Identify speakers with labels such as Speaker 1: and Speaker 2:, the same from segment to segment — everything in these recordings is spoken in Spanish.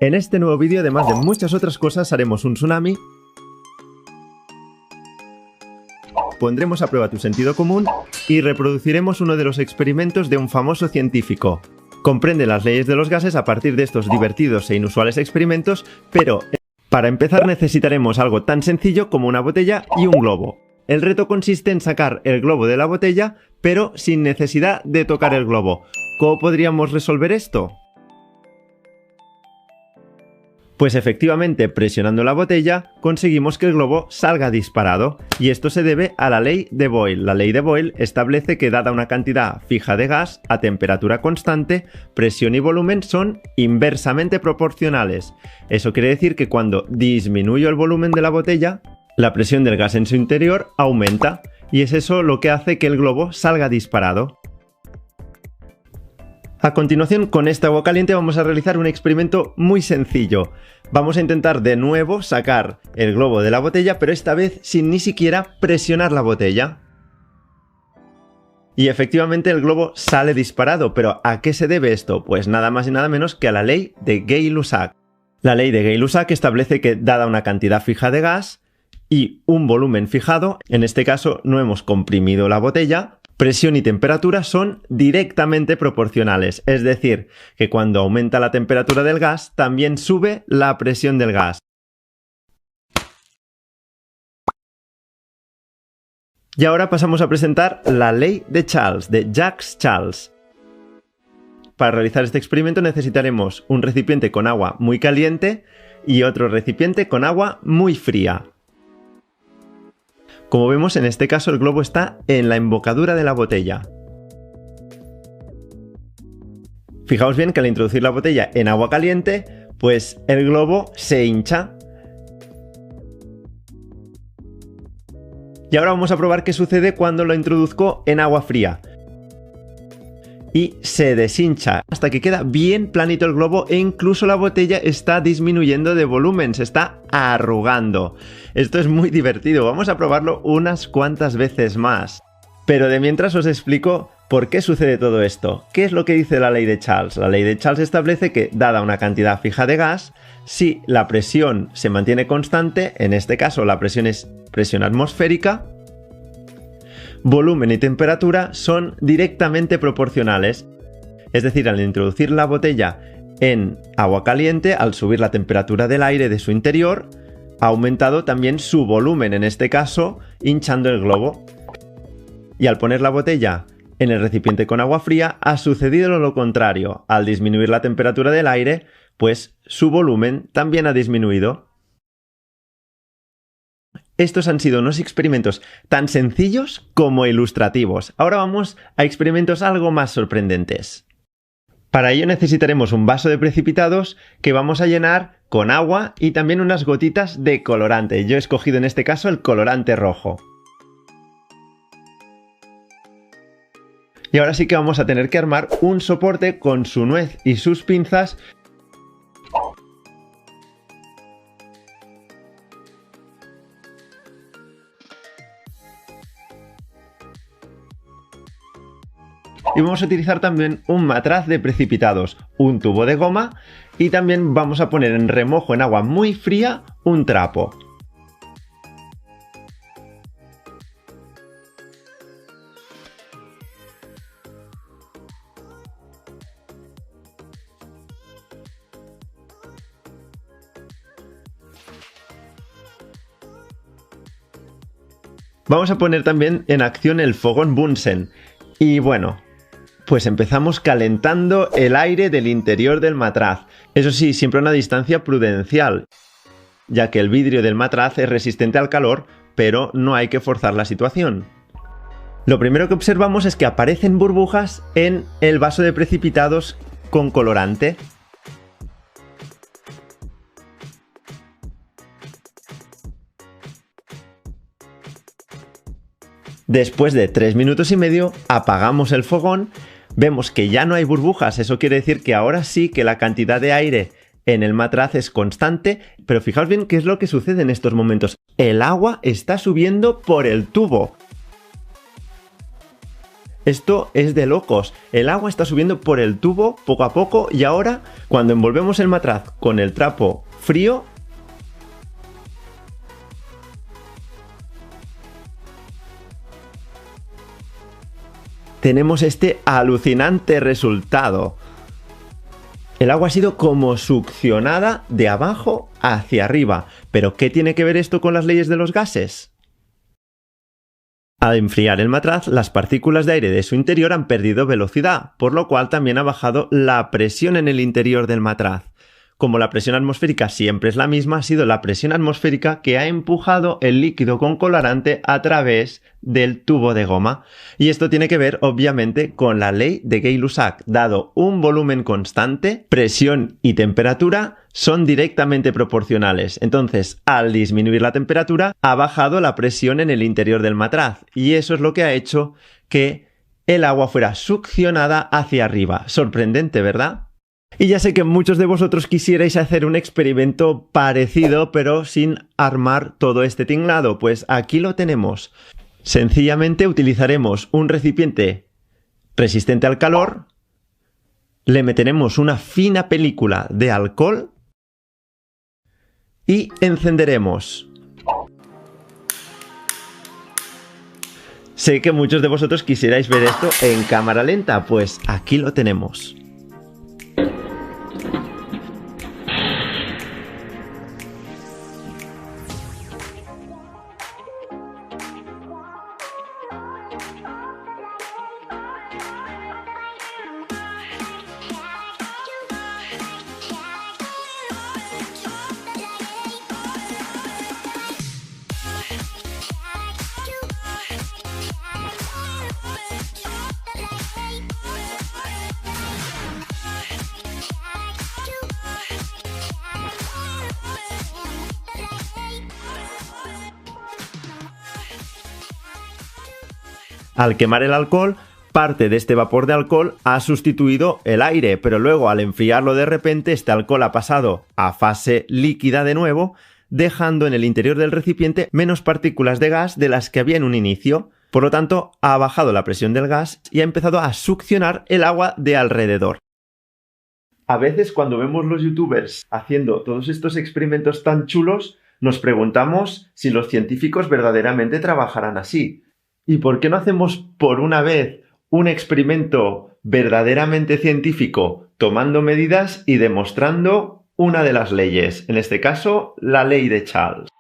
Speaker 1: En este nuevo vídeo, además de muchas otras cosas, haremos un tsunami, pondremos a prueba tu sentido común y reproduciremos uno de los experimentos de un famoso científico. Comprende las leyes de los gases a partir de estos divertidos e inusuales experimentos, pero para empezar necesitaremos algo tan sencillo como una botella y un globo. El reto consiste en sacar el globo de la botella, pero sin necesidad de tocar el globo. ¿Cómo podríamos resolver esto? Pues efectivamente, presionando la botella, conseguimos que el globo salga disparado, y esto se debe a la ley de Boyle. La ley de Boyle establece que dada una cantidad fija de gas a temperatura constante, presión y volumen son inversamente proporcionales. Eso quiere decir que cuando disminuyo el volumen de la botella, la presión del gas en su interior aumenta, y es eso lo que hace que el globo salga disparado. A continuación, con esta agua caliente vamos a realizar un experimento muy sencillo. Vamos a intentar de nuevo sacar el globo de la botella, pero esta vez sin ni siquiera presionar la botella. Y efectivamente el globo sale disparado, pero ¿a qué se debe esto? Pues nada más y nada menos que a la ley de Gay-Lussac. La ley de Gay-Lussac establece que dada una cantidad fija de gas y un volumen fijado, en este caso no hemos comprimido la botella, presión y temperatura son directamente proporcionales, es decir, que cuando aumenta la temperatura del gas, también sube la presión del gas. Y ahora pasamos a presentar la ley de Charles, de Jacques Charles. Para realizar este experimento necesitaremos un recipiente con agua muy caliente y otro recipiente con agua muy fría. Como vemos, en este caso el globo está en la embocadura de la botella. Fijaos bien que al introducir la botella en agua caliente, pues el globo se hincha. Y ahora vamos a probar qué sucede cuando lo introduzco en agua fría. Y se deshincha hasta que queda bien planito el globo e incluso la botella está disminuyendo de volumen, se está arrugando. Esto es muy divertido, vamos a probarlo unas cuantas veces más. Pero de mientras os explico por qué sucede todo esto. ¿Qué es lo que dice la ley de Charles? La ley de Charles establece que, dada una cantidad fija de gas, si la presión se mantiene constante, en este caso la presión es presión atmosférica, volumen y temperatura son directamente proporcionales. Es decir, al introducir la botella en agua caliente, al subir la temperatura del aire de su interior, ha aumentado también su volumen, en este caso, hinchando el globo. Y al poner la botella en el recipiente con agua fría, ha sucedido lo contrario. Al disminuir la temperatura del aire, pues su volumen también ha disminuido. Estos han sido unos experimentos tan sencillos como ilustrativos. Ahora vamos a experimentos algo más sorprendentes. Para ello necesitaremos un vaso de precipitados que vamos a llenar con agua y también unas gotitas de colorante. Yo he escogido en este caso el colorante rojo. Y ahora sí que vamos a tener que armar un soporte con su nuez y sus pinzas. Y vamos a utilizar también un matraz de precipitados, un tubo de goma y también vamos a poner en remojo en agua muy fría un trapo. Vamos a poner también en acción el fogón Bunsen. Y bueno, pues empezamos calentando el aire del interior del matraz. Eso sí, siempre a una distancia prudencial, ya que el vidrio del matraz es resistente al calor, pero no hay que forzar la situación. Lo primero que observamos es que aparecen burbujas en el vaso de precipitados con colorante. Después de 3 minutos y medio apagamos el fogón, vemos que ya no hay burbujas, eso quiere decir que ahora sí que la cantidad de aire en el matraz es constante, pero fijaos bien qué es lo que sucede en estos momentos. El agua está subiendo por el tubo. Esto es de locos. El agua está subiendo por el tubo poco a poco y ahora, cuando envolvemos el matraz con el trapo frío, tenemos este alucinante resultado. El agua ha sido como succionada de abajo hacia arriba. ¿Pero qué tiene que ver esto con las leyes de los gases? Al enfriar el matraz, las partículas de aire de su interior han perdido velocidad, por lo cual también ha bajado la presión en el interior del matraz. Como la presión atmosférica siempre es la misma, ha sido la presión atmosférica que ha empujado el líquido con colorante a través del tubo de goma. Y esto tiene que ver, obviamente, con la ley de Gay-Lussac. Dado un volumen constante, presión y temperatura son directamente proporcionales. Entonces, al disminuir la temperatura, ha bajado la presión en el interior del matraz. Y eso es lo que ha hecho que el agua fuera succionada hacia arriba. Sorprendente, ¿verdad? Y ya sé que muchos de vosotros quisierais hacer un experimento parecido, pero sin armar todo este tinglado. Pues aquí lo tenemos. Sencillamente utilizaremos un recipiente resistente al calor, le meteremos una fina película de alcohol y encenderemos. Sé que muchos de vosotros quisierais ver esto en cámara lenta, pues aquí lo tenemos. Al quemar el alcohol, parte de este vapor de alcohol ha sustituido el aire, pero luego al enfriarlo de repente este alcohol ha pasado a fase líquida de nuevo, dejando en el interior del recipiente menos partículas de gas de las que había en un inicio. Por lo tanto, ha bajado la presión del gas y ha empezado a succionar el agua de alrededor. A veces cuando vemos los youtubers haciendo todos estos experimentos tan chulos, nos preguntamos si los científicos verdaderamente trabajarán así. ¿Y por qué no hacemos por una vez un experimento verdaderamente científico tomando medidas y demostrando una de las leyes? En este caso, la ley de Charles.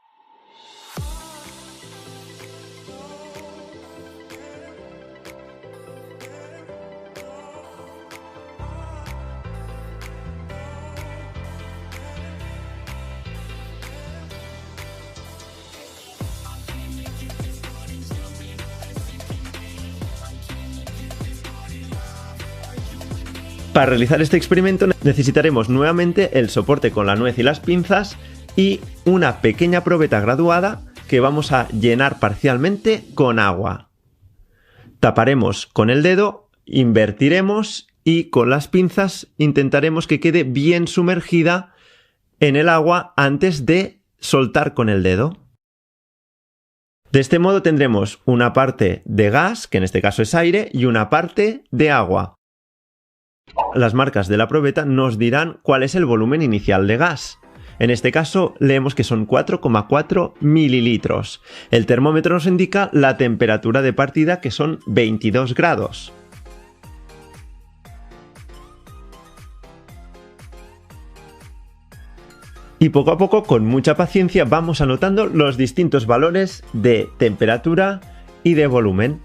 Speaker 1: Para realizar este experimento necesitaremos nuevamente el soporte con la nuez y las pinzas y una pequeña probeta graduada que vamos a llenar parcialmente con agua. Taparemos con el dedo, invertiremos y con las pinzas intentaremos que quede bien sumergida en el agua antes de soltar con el dedo. De este modo tendremos una parte de gas, que en este caso es aire, y una parte de agua. Las marcas de la probeta nos dirán cuál es el volumen inicial de gas. En este caso leemos que son 4,4 mililitros. El termómetro nos indica la temperatura de partida, que son 22 grados. Y poco a poco, con mucha paciencia, vamos anotando los distintos valores de temperatura y de volumen.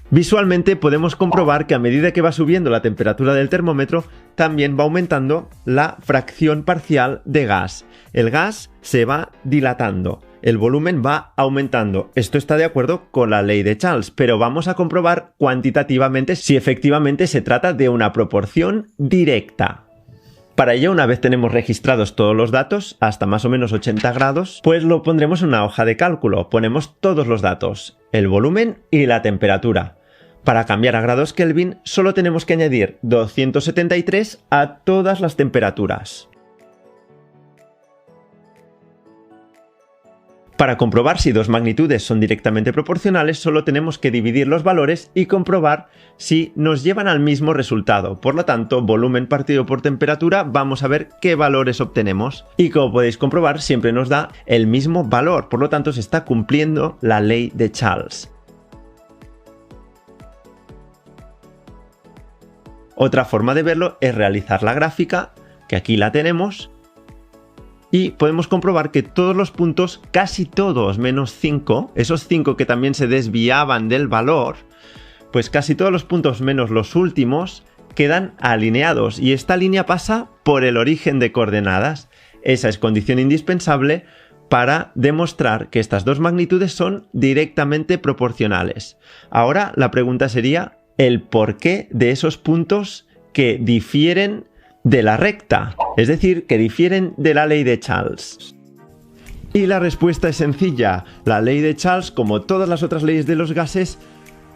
Speaker 1: Visualmente podemos comprobar que a medida que va subiendo la temperatura del termómetro, también va aumentando la fracción parcial de gas. El gas se va dilatando, el volumen va aumentando. Esto está de acuerdo con la ley de Charles, pero vamos a comprobar cuantitativamente si efectivamente se trata de una proporción directa. Para ello, una vez tenemos registrados todos los datos, hasta más o menos 80 grados, pues lo pondremos en una hoja de cálculo. Ponemos todos los datos, el volumen y la temperatura. Para cambiar a grados Kelvin, solo tenemos que añadir 273 a todas las temperaturas. Para comprobar si dos magnitudes son directamente proporcionales, solo tenemos que dividir los valores y comprobar si nos llevan al mismo resultado. Por lo tanto, volumen partido por temperatura, vamos a ver qué valores obtenemos. Y como podéis comprobar, siempre nos da el mismo valor. Por lo tanto, se está cumpliendo la ley de Charles. Otra forma de verlo es realizar la gráfica, que aquí la tenemos. Y podemos comprobar que todos los puntos, casi todos menos 5, esos 5 que también se desviaban del valor, pues casi todos los puntos menos los últimos quedan alineados y esta línea pasa por el origen de coordenadas. Esa es condición indispensable para demostrar que estas dos magnitudes son directamente proporcionales. Ahora la pregunta sería el porqué de esos puntos que difieren de la recta, es decir, que difieren de la ley de Charles. Y la respuesta es sencilla. La ley de Charles, como todas las otras leyes de los gases,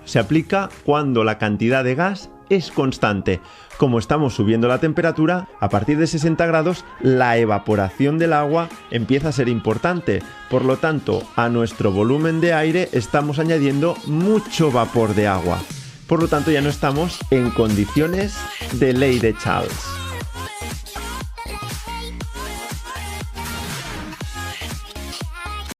Speaker 1: se aplica cuando la cantidad de gas es constante. Como estamos subiendo la temperatura, a partir de 60 grados, la evaporación del agua empieza a ser importante. Por lo tanto, a nuestro volumen de aire estamos añadiendo mucho vapor de agua. Por lo tanto, ya no estamos en condiciones de ley de Charles.